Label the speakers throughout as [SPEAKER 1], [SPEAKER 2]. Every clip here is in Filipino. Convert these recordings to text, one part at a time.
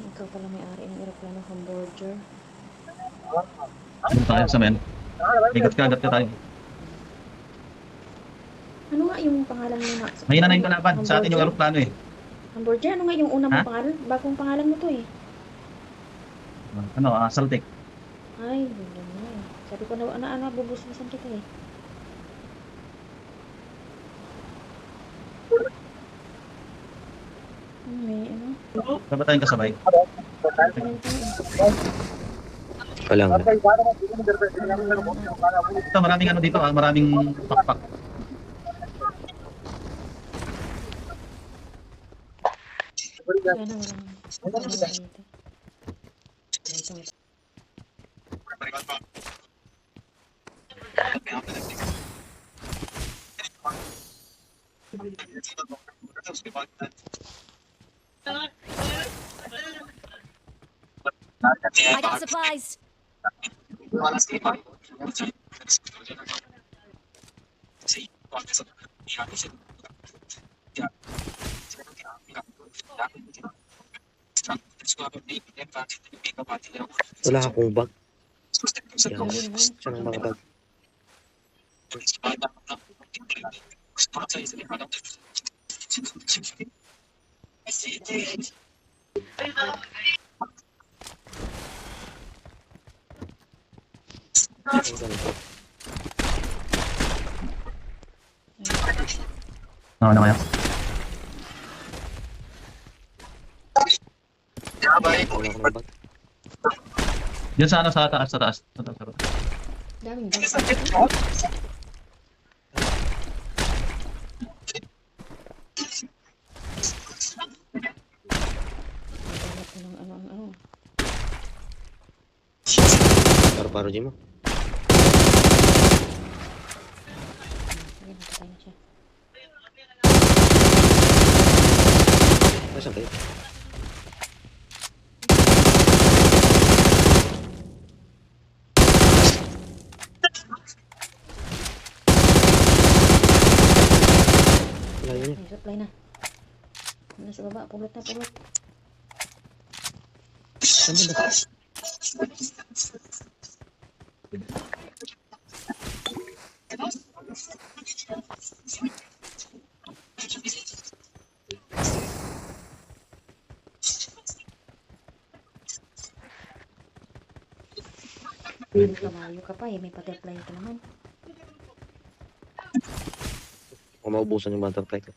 [SPEAKER 1] Ikaw pala may-ari ng aeroplano, Hamburger.
[SPEAKER 2] Ano tayo sa men? Igat ka tayo.
[SPEAKER 1] Ano nga yung pangalan mo na?
[SPEAKER 2] Mahina na yung kalaban. Sa atin yung aeroplano eh.
[SPEAKER 1] Hamburger? Ano nga yung una
[SPEAKER 2] Ha?
[SPEAKER 1] mong pangalan? Bagong pangalan mo to eh.
[SPEAKER 2] Ano, Saltic.
[SPEAKER 1] Ay, wala na eh. Sabi ko na bubusbusan kita eh. May ano?
[SPEAKER 2] Saan ba tayong kasabay?
[SPEAKER 3] Wala nga.
[SPEAKER 2] Ito, maraming ano dito maraming pakpak.
[SPEAKER 1] Wala na, wala na. Ito.
[SPEAKER 4] I got supplies.
[SPEAKER 3] Wala akong bag.
[SPEAKER 1] Ayun, ayun.
[SPEAKER 3] Saan ang mga bag? Ang ganito.
[SPEAKER 2] Ano kaya?
[SPEAKER 3] Wala akong bag.
[SPEAKER 2] Diyan sa ano, sa taas. Sa taas.
[SPEAKER 1] Daming bag. Hanap ko ng ano.
[SPEAKER 3] Paro-paro dyan mo.
[SPEAKER 1] Sige, nakatay na siya.
[SPEAKER 3] Nasaan kayo? Wala yun eh.
[SPEAKER 1] May supply na. Nasa baba, pulot na, pulot.
[SPEAKER 3] Saan ba?
[SPEAKER 1] Kamayo ka pa eh, may butterfly ka naman.
[SPEAKER 3] Kung maubusan yung butterfly ko.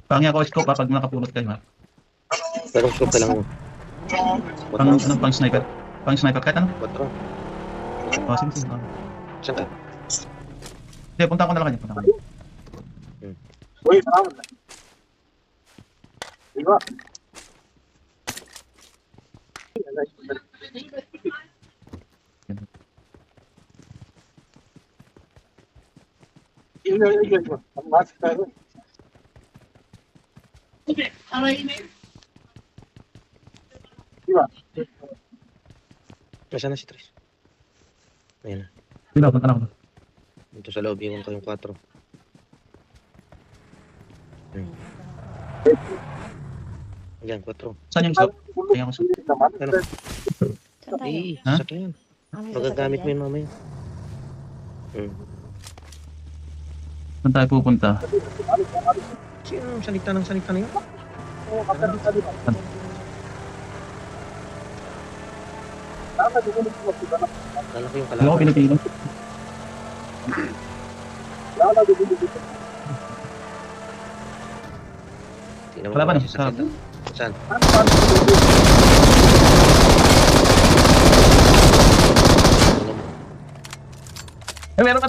[SPEAKER 2] Pangi ako scope pag nakapulot kayo ha.
[SPEAKER 3] Pero scope ka lang mo.
[SPEAKER 2] Pang sniper. Pang sniper kahit ano.
[SPEAKER 3] 4.
[SPEAKER 2] Oh, sige.
[SPEAKER 3] Saan ka?
[SPEAKER 2] Hindi, punta ko na lang kanya. Punta ko na.
[SPEAKER 5] Uy, parang. Diba? Yun. Ang mas pero. Diba?
[SPEAKER 3] Nasaan na si Tris? Ayan na.
[SPEAKER 2] Sino, punta na ako.
[SPEAKER 3] Dito sa loob yung 4. Ayan, 4.
[SPEAKER 2] Saan yung scope? Tingnan ko sa...
[SPEAKER 3] Ano?
[SPEAKER 1] Saan tayo?
[SPEAKER 3] Eh,
[SPEAKER 2] Ha?
[SPEAKER 3] sakyan.
[SPEAKER 1] May
[SPEAKER 3] Magagamit mo
[SPEAKER 1] sasakyan.
[SPEAKER 3] yun mamaya.
[SPEAKER 2] Saan tayo pupunta?
[SPEAKER 3] Sino ang salita na yun? Lalo ko yung
[SPEAKER 2] Hindi ako
[SPEAKER 3] kalaban.
[SPEAKER 2] Pilipino.
[SPEAKER 3] Tingnan mo
[SPEAKER 2] Kalaban,
[SPEAKER 3] kasi sa salita. Saan? Tingnan mo.
[SPEAKER 2] Meron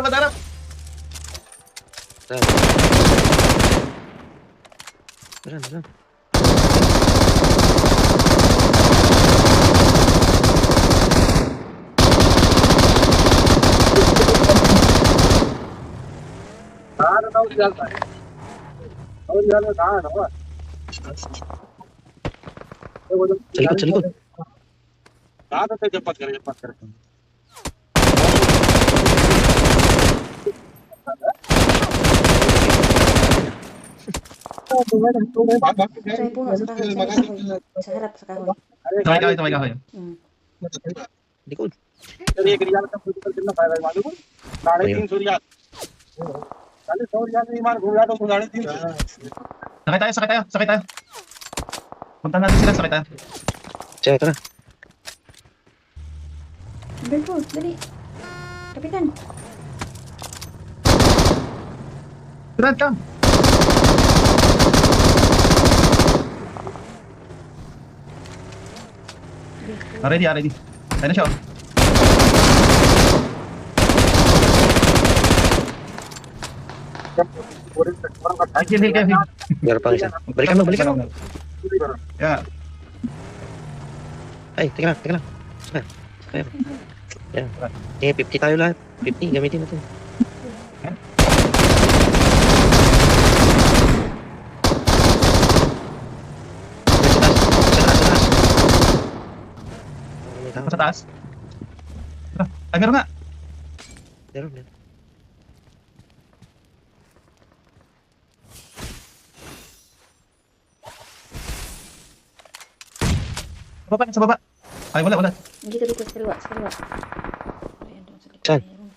[SPEAKER 2] matarap!
[SPEAKER 3] Saan? Saan?
[SPEAKER 5] Kaya
[SPEAKER 3] Sa likod.
[SPEAKER 5] कहाँ तक जब बात करें
[SPEAKER 1] Sa may puno, sa kahoy, sa may kahoy. Sa harap, sa kahoy.
[SPEAKER 2] Sa may kahoy.
[SPEAKER 1] Hmm.
[SPEAKER 3] Likod.
[SPEAKER 5] अरे एक रियाल का फिजिकल कितना फायदा है मालूम है 350 रियाल 100 रियाल में ईमान घूम रहा तो 350
[SPEAKER 2] Sakay tayo. Punta natin sila, sakay tayo.
[SPEAKER 3] Sige, tara.
[SPEAKER 1] Berko, dali. Kapitan.
[SPEAKER 2] Brad, come. Ready. Ayun na siya. Kill.
[SPEAKER 3] Meron pang isa. Balikan mo.
[SPEAKER 2] Yeah.
[SPEAKER 3] Ay, teka lang. Sakay. Yan. Sige, 50 tayo lahat. 50, gamitin natin.
[SPEAKER 2] Sa taas. Ay, meron nga.
[SPEAKER 3] Meron.
[SPEAKER 2] Sa baba. Ay, wala.
[SPEAKER 1] Dito, sa kaliwa. Ayan, doon sa likod.
[SPEAKER 3] Saan?
[SPEAKER 1] Meron.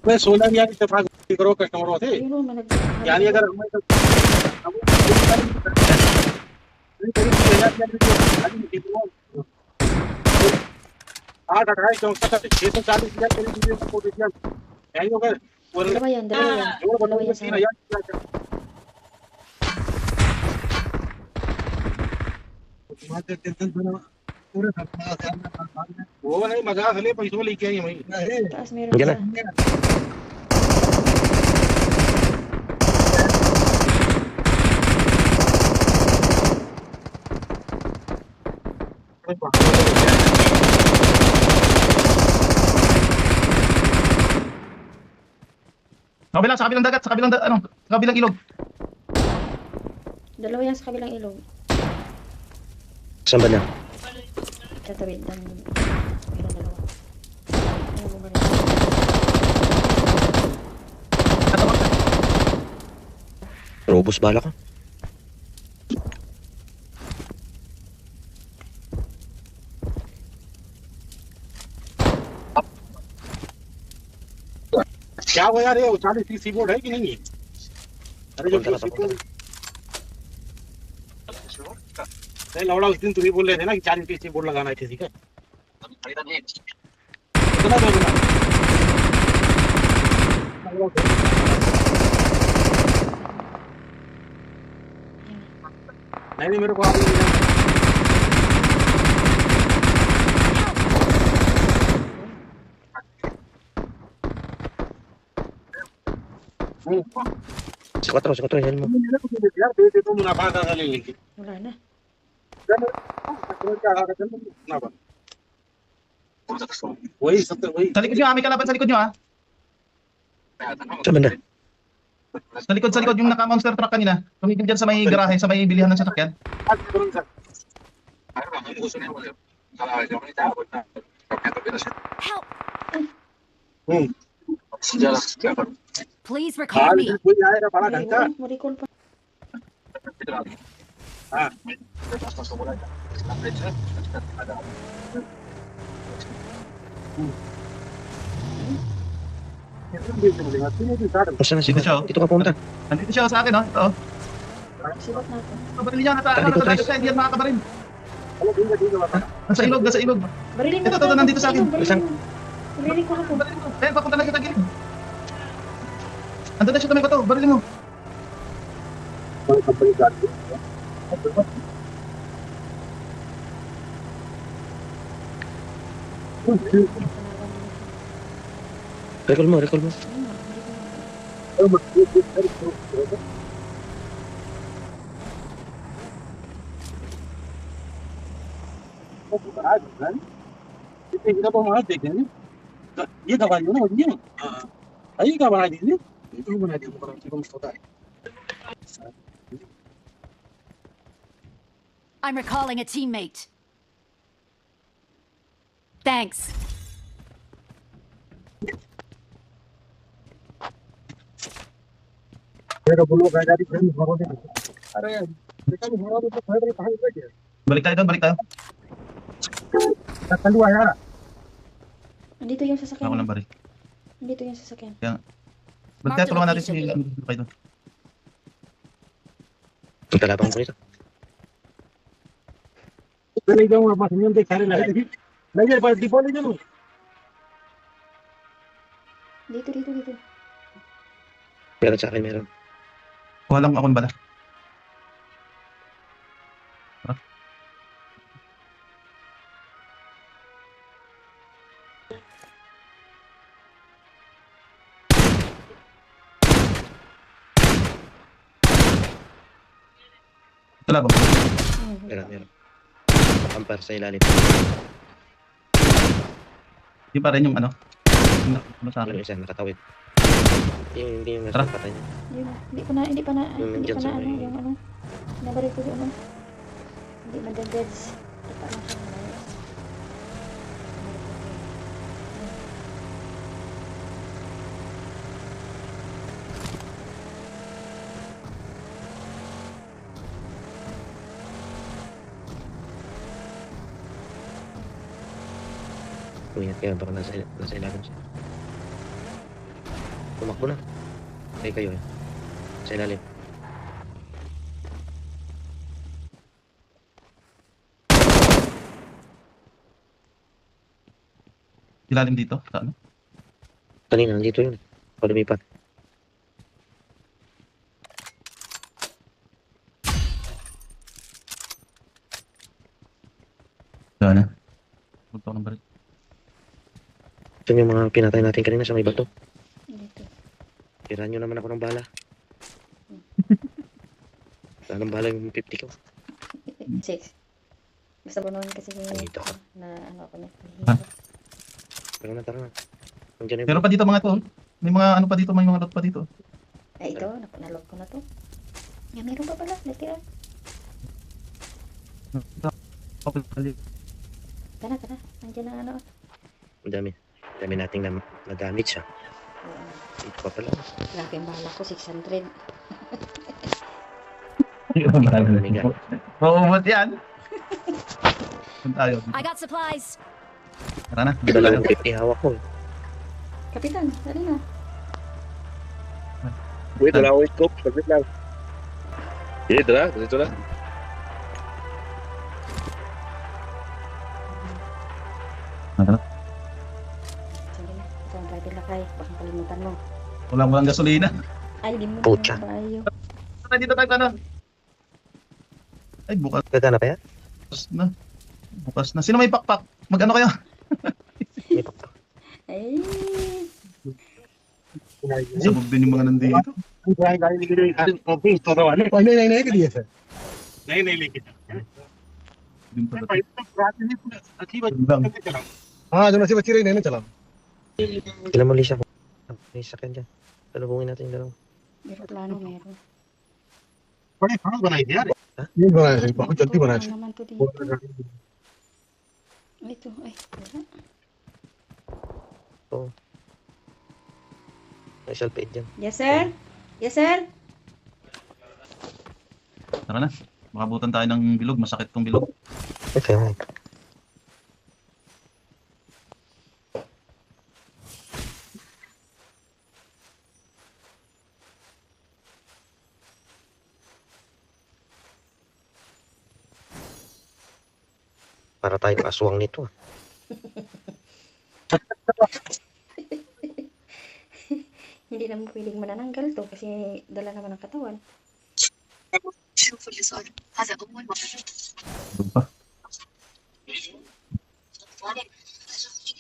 [SPEAKER 5] मैं 16 रियाल इत्तेफाक करो कस्टमरों से
[SPEAKER 1] Ayun, may nag-
[SPEAKER 5] यानी अगर हमें तो आठ 28 64 640 हजार करीब दीजिए सपोर्ट दिया यही होगा और
[SPEAKER 1] Dalawa yan.
[SPEAKER 5] जोड़
[SPEAKER 1] Dalawa
[SPEAKER 5] बताओ
[SPEAKER 1] yan sa
[SPEAKER 5] 3000 वो नहीं मजाक ले पैसों लेके आई वही
[SPEAKER 1] taas meron
[SPEAKER 3] Yan
[SPEAKER 1] isa.
[SPEAKER 3] na.
[SPEAKER 2] Sa kabilang dagat, sa kabilang ilog.
[SPEAKER 1] Dalawa yan sa kabilang ilog.
[SPEAKER 3] Saan ba na?
[SPEAKER 1] Tatawid lang. Meron dalawa. Ayun, bumalik.
[SPEAKER 3] Robos bala ka.
[SPEAKER 5] क्या हुआ यार ये 40 30 बोर्ड है कि नहीं अरे जो नहीं लौड़ा उस दिन तुम ही बोल रहे थे ना कि 40 30 बोर्ड लगाना है ठीक है कितना दो देना नहीं मेरे को आप
[SPEAKER 3] Sa 4, yan mo.
[SPEAKER 5] यार दे दे तो मुनाफा का ले लेंगे
[SPEAKER 1] Wala na.
[SPEAKER 5] वही सब वही
[SPEAKER 2] Sa likod nyo, may kalaban sa likod nyo,
[SPEAKER 3] Saan ba na?
[SPEAKER 2] Sa likod yung naka-monster truck kanina. Tumigil dyan sa may garahe, sa may bilihan ng sasakyan.
[SPEAKER 4] Help!
[SPEAKER 5] Hmm
[SPEAKER 4] Please record
[SPEAKER 5] आज
[SPEAKER 4] me.
[SPEAKER 5] कोई आएगा बड़ा ढंका
[SPEAKER 1] Ayun, ma-recall pa.
[SPEAKER 5] हाँ
[SPEAKER 3] Saan na
[SPEAKER 2] Dito siya, oh.
[SPEAKER 3] Dito ka pumunta.
[SPEAKER 2] Nandito siya sa akin, Ito.
[SPEAKER 1] Sibat na ako.
[SPEAKER 2] Kabaril niya,
[SPEAKER 3] Dito, Tres.
[SPEAKER 2] hindi yan makakabaril.
[SPEAKER 5] ठीक है बता
[SPEAKER 2] Nasa ilog.
[SPEAKER 1] Barilin mo.
[SPEAKER 2] Ito, nandito sa akin.
[SPEAKER 1] Barilin mo. Barilin ko.
[SPEAKER 2] Barilin mo. Ayan, papunta na kita gilid. Andun na siya, tumay bato. Barilin mo.
[SPEAKER 3] Recall mo.
[SPEAKER 1] Ayun,
[SPEAKER 5] तो वहां देखेंगे ये दवाई हो ना ये आई का बना दीजिए ये तो बना दीजिए होता है
[SPEAKER 4] I'm recalling a teammate. Thanks.
[SPEAKER 5] मेरा बुलो गाड़ी फिर भरो दे अरे बेटा भरो दे तो फिर कहां गए
[SPEAKER 2] Balik tayo doon, balik tayo.
[SPEAKER 5] कलू आया
[SPEAKER 1] Nandito yung
[SPEAKER 2] Wala ko
[SPEAKER 1] sasakyan.
[SPEAKER 2] lang baril.
[SPEAKER 1] Nandito yung sasakyan.
[SPEAKER 2] Balik tayo, tulungan natin si Lukay doon.
[SPEAKER 3] Ang talabang ko nito.
[SPEAKER 5] ले जाऊं आप हम देख सारे ले जा पर डिपो ले जाऊं
[SPEAKER 1] Dito.
[SPEAKER 3] Meron sa akin, meron.
[SPEAKER 2] Walang akong bala. Talabang.
[SPEAKER 3] Meron. Ampar sa ilalim.
[SPEAKER 2] Yung pa rin yung ano. Ano sa
[SPEAKER 3] Ano
[SPEAKER 2] akin.
[SPEAKER 3] isa, nakatawid. Hindi yung
[SPEAKER 2] Tara.
[SPEAKER 3] nasa patay niya.
[SPEAKER 1] Hindi pa na
[SPEAKER 3] Yung
[SPEAKER 1] hindi pa
[SPEAKER 3] nandyan sa
[SPEAKER 1] na
[SPEAKER 3] may-
[SPEAKER 1] yung ano. Nabaril ko yung ano. Hindi madadeds. Kita lang siya.
[SPEAKER 3] Umiyak kaya baka nasa ilalim siya. Tumakbo na. Kayo eh. Sa ilalim.
[SPEAKER 2] Ilalim dito. Sa ano?
[SPEAKER 3] Kanina, nandito yun. O lumipat.
[SPEAKER 2] Wala na. Huwag ako ng baril.
[SPEAKER 3] Ito yung mga pinatay natin kanina sa may bato.
[SPEAKER 1] Dito.
[SPEAKER 3] Tirahan nyo naman ako ng bala. Wala ng bala yung 50 ko.
[SPEAKER 1] 6. Basta bunuhin kasi
[SPEAKER 3] Dito ka.
[SPEAKER 1] na ano ako na.
[SPEAKER 3] Tara na. Nandiyan yung...
[SPEAKER 2] Meron pa dito mga to. May mga ano pa dito, may mga lot pa dito.
[SPEAKER 1] Ay ito, nalog ko na to. Meron pa pala, natira. Tara. Nandiyan na ano.
[SPEAKER 3] Ang dami. Ang dami nating na-damage siya. Dito pa pala.
[SPEAKER 1] Laki ang bala ko, 600.
[SPEAKER 2] Maumot yan. Saan tayo?
[SPEAKER 4] I got supplies.
[SPEAKER 2] Tara na. Dito
[SPEAKER 3] Dalawang
[SPEAKER 2] tayo.
[SPEAKER 3] 50 hawak ko.
[SPEAKER 1] Kapitan, dali na.
[SPEAKER 5] wait wala ko scope saglit lang dito na
[SPEAKER 2] Tara.
[SPEAKER 1] Sige na, ito ang driver lakay. Baka kalimutan mo.
[SPEAKER 2] Walang gasolina.
[SPEAKER 1] Ay, di mo
[SPEAKER 3] Pucha.
[SPEAKER 1] na tayo.
[SPEAKER 2] Tara, dito tayo ano. Ay, bukas
[SPEAKER 3] Gagana pa yan?
[SPEAKER 2] na. Bukas na. Sino may pakpak? Mag-ano kayo?
[SPEAKER 3] May pakpak.
[SPEAKER 1] Ay,
[SPEAKER 2] Sabog din yung mga nandito.
[SPEAKER 5] गाड़ी लेके कॉपी तो वाले कोई नहीं के दिए सर नहीं लेके
[SPEAKER 2] Din pala.
[SPEAKER 5] अच्छी
[SPEAKER 2] Lang.
[SPEAKER 5] चला हाँ जो नसीब अच्छी रही नहीं चला
[SPEAKER 3] Kailan mo Lisa? May sakyan dyan. Talubungin natin yung dalawa.
[SPEAKER 1] aeroplano meron.
[SPEAKER 5] बड़े खास बनाई थी यार ये बनाया सर बहुत जल्दी बनाया
[SPEAKER 1] Ano naman to dito? Ito, ay, wala.
[SPEAKER 3] May salpate dyan.
[SPEAKER 1] Yes, sir? Yes, sir?
[SPEAKER 2] Tara na. Makabutan tayo ng bilog. Masakit tong bilog.
[SPEAKER 3] Okay, okay. Para tayong aswang nito.
[SPEAKER 1] Hindi naman pwedeng manananggal to kasi dala naman ang katawan.
[SPEAKER 2] Bilog pa.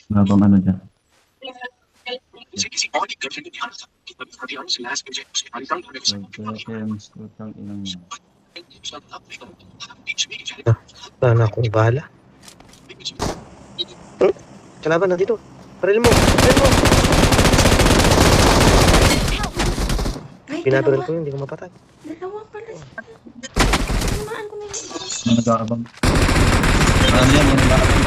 [SPEAKER 2] Habang ano dyan.
[SPEAKER 3] Wala na akong bala. Kalaban na dito. Paril mo!
[SPEAKER 1] Ay,
[SPEAKER 3] Pinabaril
[SPEAKER 1] dalawa.
[SPEAKER 3] ko yun, hindi ko mapatay.
[SPEAKER 1] Dalawa pala. Tinamaan ko na yun.
[SPEAKER 2] Mga nag-aabang. Ano yan, mga nag-aabang.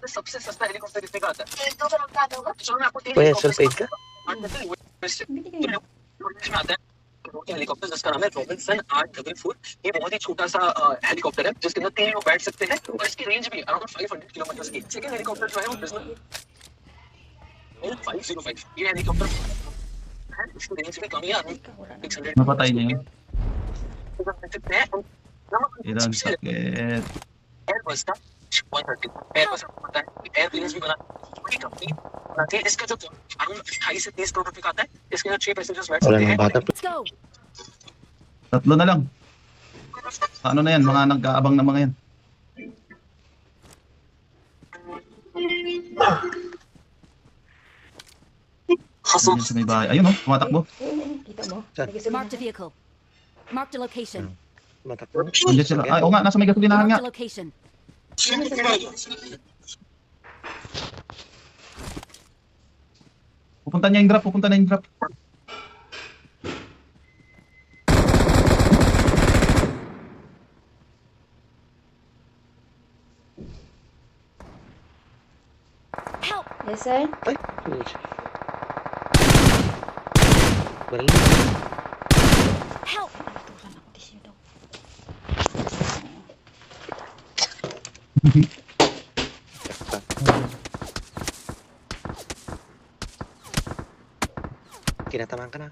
[SPEAKER 6] सबसे सस्ता हेलीकॉप्टर कितने का आता है 1,200 का होगा चलो मैं आपको 3
[SPEAKER 3] Kuya, sulfate ka?
[SPEAKER 1] Binigay ko.
[SPEAKER 6] में आता है हेलीकॉप्टर जिसका नाम है रॉबिन्सन 844 ये बहुत ही छोटा सा हेलीकॉप्टर है जिसके अंदर 3 लोग बैठ सकते हैं और इसकी रेंज भी अराउंड 500 किलोमीटर की सेकंड हेलीकॉप्टर जो है वो बिजनेस L505 ये हेलीकॉप्टर है इसकी रेंज भी कम है अराउंड 600
[SPEAKER 2] Napatay niya yun.
[SPEAKER 6] Air
[SPEAKER 2] Ilang sakit.
[SPEAKER 6] बस का 130 एयर बस होता है एयर प्लेन्स भी बना बड़ी कंपनी बनाती है इसका जो अराउंड 28 से 30 करोड़ रुपए का आता है इसके अंदर 6 पैसेंजर्स बैठ
[SPEAKER 3] Wala
[SPEAKER 6] सकते
[SPEAKER 3] nang
[SPEAKER 6] हैं
[SPEAKER 3] bata.
[SPEAKER 4] Let's go.
[SPEAKER 2] Tatlo na lang. Sa ano na yan, mga nag-aabang na mga yan.
[SPEAKER 6] हंसो
[SPEAKER 2] Yan sa may bahay. Ayun oh, tumatakbo.
[SPEAKER 1] Kita mo?
[SPEAKER 3] Saan?
[SPEAKER 1] Nag-zoom
[SPEAKER 4] Marked a
[SPEAKER 1] na.
[SPEAKER 4] vehicle. Marked a location.
[SPEAKER 3] Matakbo.
[SPEAKER 2] Nandiyan sila. Ay, oo nga, nasa may gasolinahan nga.
[SPEAKER 4] Marked a location.
[SPEAKER 2] Pupunta niya yung drop, pupunta na yung drop.
[SPEAKER 4] Help!
[SPEAKER 1] Yes, sir.
[SPEAKER 3] Ay, Baril.
[SPEAKER 4] Help!
[SPEAKER 1] Natutukan ako. Tisyo daw.
[SPEAKER 3] Kinatamaan ka na.